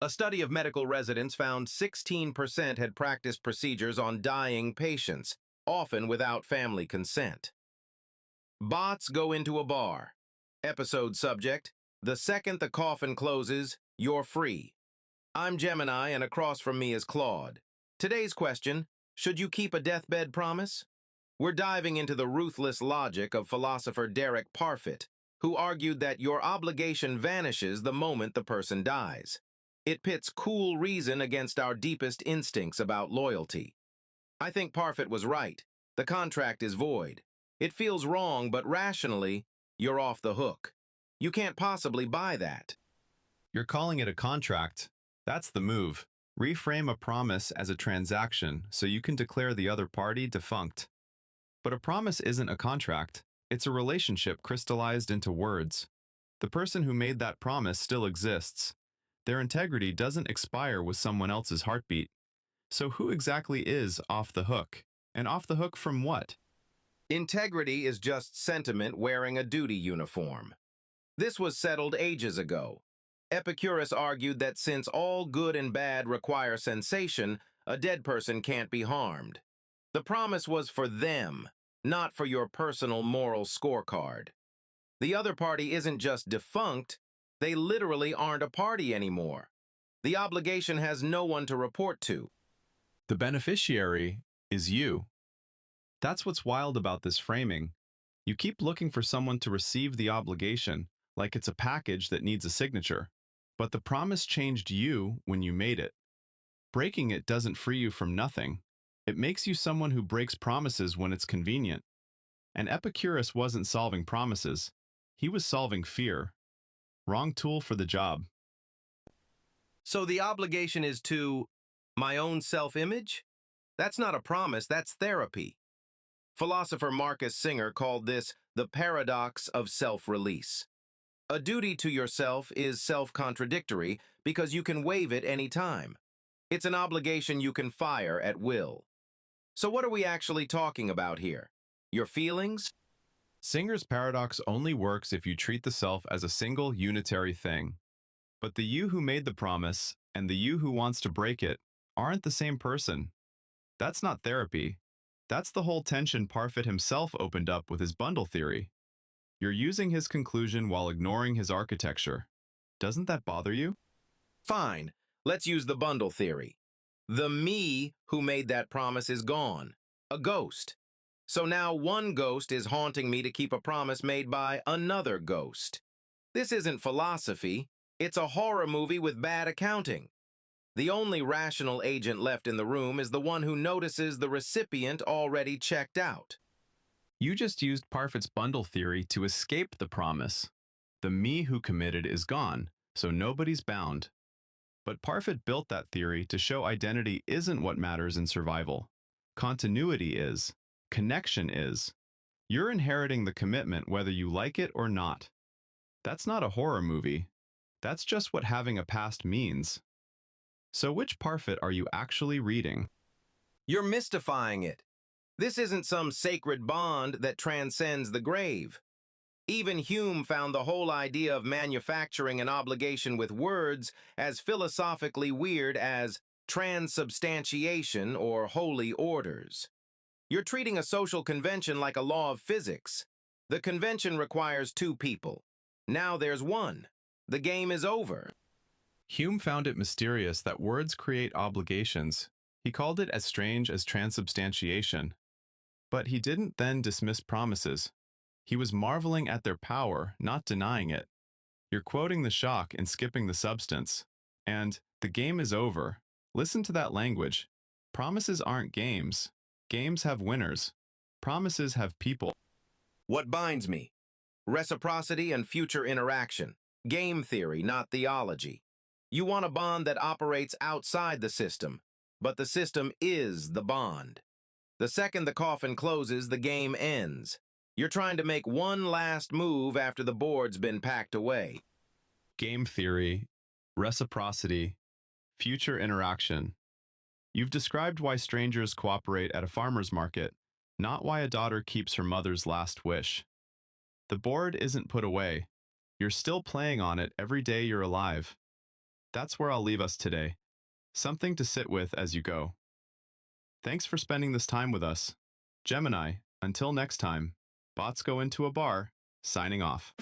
A study of medical residents found 16% had practiced procedures on dying patients, often without family consent. Bots go into a bar. Episode subject: the second the coffin closes, you're free. I'm Gemini, and across from me is Claude. Today's question: should you keep a deathbed promise? We're diving into the ruthless logic of philosopher Derek Parfit, who argued that your obligation vanishes the moment the person dies. It pits cool reason against our deepest instincts about loyalty. I think Parfit was right. The contract is void. It feels wrong, but rationally, you're off the hook. You can't possibly buy that. You're calling it a contract. That's the move. Reframe a promise as a transaction so you can declare the other party defunct. But a promise isn't a contract. It's a relationship crystallized into words. The person who made that promise still exists. Their integrity doesn't expire with someone else's heartbeat. So who exactly is off the hook? And off the hook from what? Integrity is just sentiment wearing a duty uniform. This was settled ages ago. Epicurus argued that since all good and bad require sensation, a dead person can't be harmed. The promise was for them, not for your personal moral scorecard. The other party isn't just defunct, they literally aren't a party anymore. The obligation has no one to report to. The beneficiary is you. That's what's wild about this framing. You keep looking for someone to receive the obligation, like it's a package that needs a signature. But the promise changed you when you made it. Breaking it doesn't free you from nothing. It makes you someone who breaks promises when it's convenient. And Epicurus wasn't solving promises. He was solving fear. Wrong tool for the job. So the obligation is to my own self-image? That's not a promise, that's therapy. Philosopher Marcus Singer called this the paradox of self-release. A duty to yourself is self-contradictory because you can waive it any time. It's an obligation you can fire at will. So what are we actually talking about here? Your feelings? Singer's paradox only works if you treat the self as a single unitary thing. But the you who made the promise and the you who wants to break it aren't the same person. That's not therapy. That's the whole tension Parfit himself opened up with his bundle theory. You're using his conclusion while ignoring his architecture. Doesn't that bother you? Fine, let's use the bundle theory. The me who made that promise is gone, a ghost. So now one ghost is haunting me to keep a promise made by another ghost. This isn't philosophy, it's a horror movie with bad accounting. The only rational agent left in the room is the one who notices the recipient already checked out. You just used Parfit's bundle theory to escape the promise. The me who committed is gone, so nobody's bound. But Parfit built that theory to show identity isn't what matters in survival. Continuity is. Connection is. You're inheriting the commitment whether you like it or not. That's not a horror movie. That's just what having a past means. So which Parfit are you actually reading? You're mystifying it. This isn't some sacred bond that transcends the grave. Even Hume found the whole idea of manufacturing an obligation with words as philosophically weird as transubstantiation or holy orders. You're treating a social convention like a law of physics. The convention requires two people. Now there's one. The game is over. Hume found it mysterious that words create obligations. He called it as strange as transubstantiation. But he didn't then dismiss promises. He was marveling at their power, not denying it. You're quoting the shock and skipping the substance. And the game is over. Listen to that language. Promises aren't games. Games have winners. Promises have people. What binds me? Reciprocity and future interaction. Game theory, not theology. You want a bond that operates outside the system, but the system is the bond. The second the coffin closes, the game ends. You're trying to make one last move after the board's been packed away. Game theory, reciprocity, future interaction. You've described why strangers cooperate at a farmer's market, not why a daughter keeps her mother's last wish. The board isn't put away. You're still playing on it every day you're alive. That's where I'll leave us today. Something to sit with as you go. Thanks for spending this time with us. Gemini, until next time, bots go into a bar, signing off.